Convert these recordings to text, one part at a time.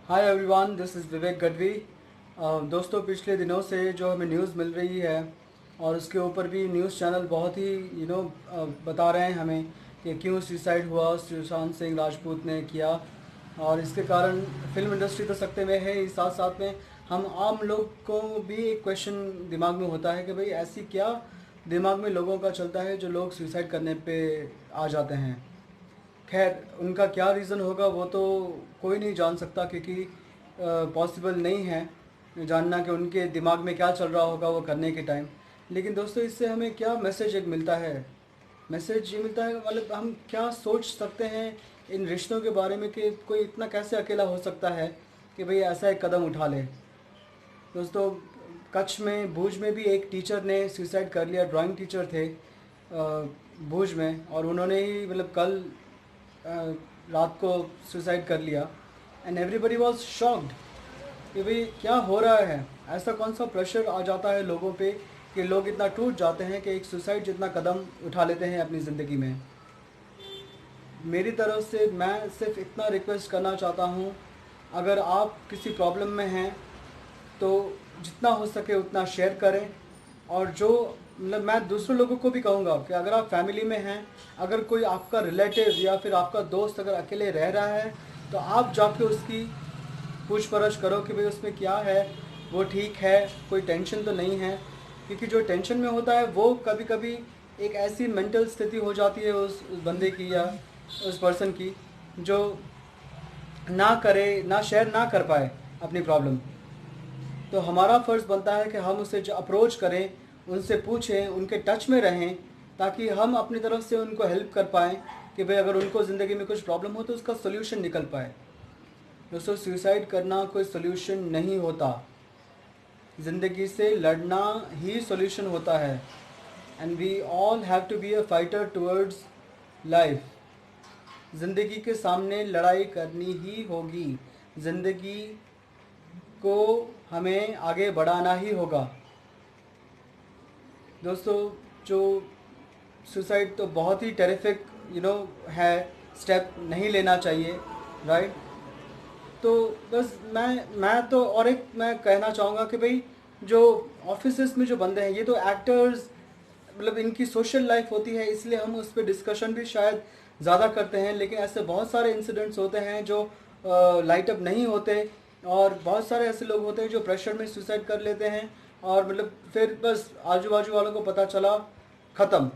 Hi everyone, this is विवेक गढ़वी। दोस्तों, पिछले दिनों से जो हमें न्यूज़ मिल रही है और उसके ऊपर भी न्यूज़ चैनल बहुत ही बता रहे हैं हमें कि क्यों सुसाइड हुआ, सुशांत सिंह राजपूत ने किया। और इसके कारण फिल्म इंडस्ट्री तो सकते में है ही, साथ साथ में हम आम लोग को भी एक क्वेश्चन दिमाग में होता है कि भाई ऐसी क्या दिमाग में लोगों का चलता है जो लोग सुसाइड करने पे आ जाते हैं। खैर, उनका क्या रीज़न होगा वो तो कोई नहीं जान सकता, क्योंकि पॉसिबल नहीं है जानना कि उनके दिमाग में क्या चल रहा होगा वो करने के टाइम। लेकिन दोस्तों, इससे हमें क्या मैसेज एक मिलता है? मैसेज ये मिलता है, मतलब हम क्या सोच सकते हैं इन रिश्तों के बारे में कि कोई इतना कैसे अकेला हो सकता है कि भाई ऐसा एक कदम उठा ले। दोस्तों, कच्छ में, भुज में भी एक टीचर ने सुसाइड कर लिया। ड्राइंग टीचर थे भुज में, और उन्होंने ही मतलब कल अ, रात को सुसाइड कर लिया। एंड एवरीबडी वॉज शॉक्ड कि भाई क्या हो रहा है, ऐसा कौन सा प्रेशर आ जाता है लोगों पे कि लोग इतना टूट जाते हैं कि एक सुसाइड जितना कदम उठा लेते हैं अपनी ज़िंदगी में। मेरी तरफ से मैं सिर्फ इतना रिक्वेस्ट करना चाहता हूँ, अगर आप किसी प्रॉब्लम में हैं तो जितना हो सके उतना शेयर करें। और जो मतलब मैं दूसरे लोगों को भी कहूँगा कि अगर आप फैमिली में हैं, अगर कोई आपका रिलेटिव या फिर आपका दोस्त अगर अकेले रह रहा है, तो आप जाके उसकी पूछ परछ करो कि भाई उसमें क्या है, वो ठीक है, कोई टेंशन तो नहीं है। क्योंकि जो टेंशन में होता है वो कभी कभी एक ऐसी मेंटल स्थिति हो जाती है उस बंदे की या उस पर्सन की, जो ना करे, ना शेयर ना कर पाए अपनी प्रॉब्लम। तो हमारा फ़र्ज़ बनता है कि हम उससे जो अप्रोच करें, उनसे पूछें, उनके टच में रहें, ताकि हम अपनी तरफ से उनको हेल्प कर पाएँ कि भाई अगर उनको ज़िंदगी में कुछ प्रॉब्लम हो तो उसका सोल्यूशन निकल पाए। दोस्तों, सुसाइड करना कोई सोल्यूशन नहीं होता। ज़िंदगी से लड़ना ही सोल्यूशन होता है। And we all have to be a fighter towards life. ज़िंदगी के सामने लड़ाई करनी ही होगी। ज़िंदगी को हमें आगे बढ़ाना ही होगा। दोस्तों, जो सुसाइड तो बहुत ही टेरिफिक है, स्टेप नहीं लेना चाहिए, राइट। तो बस मैं तो और एक मैं कहना चाहूँगा कि भाई जो ऑफिसेस में जो बंदे हैं, ये तो एक्टर्स, मतलब इनकी सोशल लाइफ होती है, इसलिए हम उस पर डिस्कशन भी शायद ज़्यादा करते हैं। लेकिन ऐसे बहुत सारे इंसिडेंट्स होते हैं जो लाइट अप नहीं होते, और बहुत सारे ऐसे लोग होते हैं जो प्रेशर में सुसाइड कर लेते हैं, और मतलब फिर बस आजू बाजू वालों को पता चला, ख़त्म।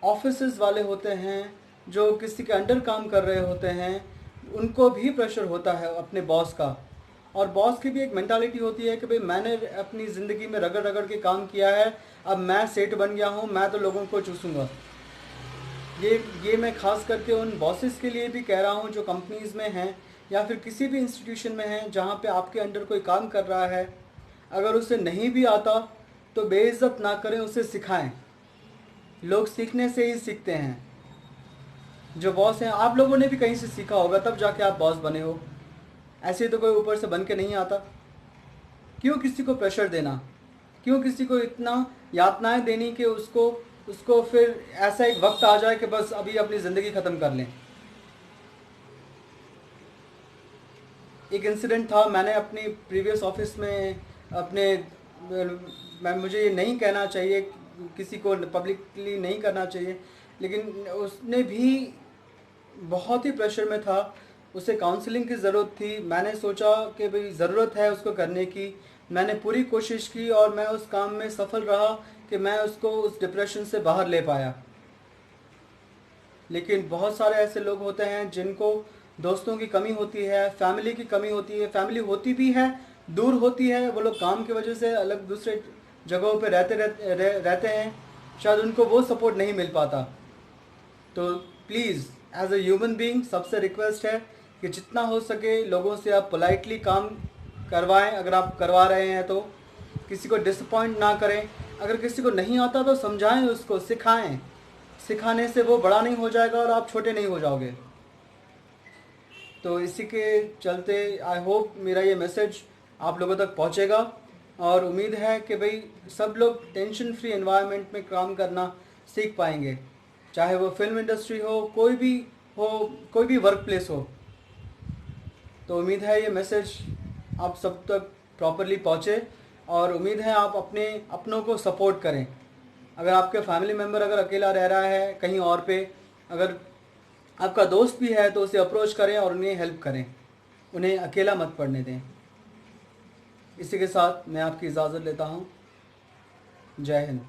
ऑफिसेज वाले होते हैं जो किसी के अंडर काम कर रहे होते हैं, उनको भी प्रेशर होता है अपने बॉस का। और बॉस की भी एक मेंटालिटी होती है कि भाई मैंने अपनी ज़िंदगी में रगड़ रगड़ के काम किया है, अब मैं सेठ बन गया हूँ, मैं तो लोगों को चूसूँगा। ये मैं खास करके उन बॉसेस के लिए भी कह रहा हूँ जो कंपनीज़ में हैं या फिर किसी भी इंस्टीट्यूशन में हैं जहाँ पे आपके अंडर कोई काम कर रहा है। अगर उसे नहीं भी आता तो बेइज्जत ना करें, उसे सिखाएं। लोग सीखने से ही सीखते हैं। जो बॉस हैं, आप लोगों ने भी कहीं से सीखा होगा, तब जाके आप बॉस बने हो। ऐसे तो कोई ऊपर से बन के नहीं आता। क्यों किसी को प्रेशर देना, क्यों किसी को इतना यातनाएं देनी कि उसको उसको फिर ऐसा एक वक्त आ जाए कि बस अभी अपनी ज़िंदगी ख़त्म कर लें। एक इंसिडेंट था, मैंने अपनी प्रीवियस ऑफिस में अपने, मैं मुझे ये नहीं कहना चाहिए, किसी को पब्लिकली नहीं करना चाहिए, लेकिन उसने भी बहुत ही प्रेशर में था, उसे काउंसलिंग की ज़रूरत थी। मैंने सोचा कि भाई ज़रूरत है उसको करने की, मैंने पूरी कोशिश की और मैं उस काम में सफल रहा कि मैं उसको उस डिप्रेशन से बाहर ले पाया। लेकिन बहुत सारे ऐसे लोग होते हैं जिनको दोस्तों की कमी होती है, फैमिली की कमी होती है, फैमिली होती भी है, दूर होती है, वो लोग काम की वजह से अलग दूसरे जगहों पे रहते हैं, शायद उनको वो सपोर्ट नहीं मिल पाता। तो please, as a human being सबसे रिक्वेस्ट है कि जितना हो सके लोगों से आप पोलाइटली काम करवाएं। अगर आप करवा रहे हैं तो किसी को डिसअपॉइंट ना करें। अगर किसी को नहीं आता तो समझाएं, उसको सिखाएं। सिखाने से वो बड़ा नहीं हो जाएगा और आप छोटे नहीं हो जाओगे। तो इसी के चलते आई होप मेरा ये मैसेज आप लोगों तक पहुंचेगा, और उम्मीद है कि भाई सब लोग टेंशन फ्री एनवायरनमेंट में काम करना सीख पाएंगे, चाहे वो फिल्म इंडस्ट्री हो, कोई भी वर्क प्लेस हो। तो उम्मीद है ये मैसेज आप सब तक प्रॉपरली पहुँचे, और उम्मीद है आप अपनों को सपोर्ट करें। अगर आपके फैमिली मेम्बर अगर अकेला रह रहा है कहीं और पे, अगर आपका दोस्त भी है तो उसे अप्रोच करें और उन्हें हेल्प करें, उन्हें अकेला मत पड़ने दें। इसी के साथ मैं आपकी इजाज़त लेता हूँ। जय हिंद।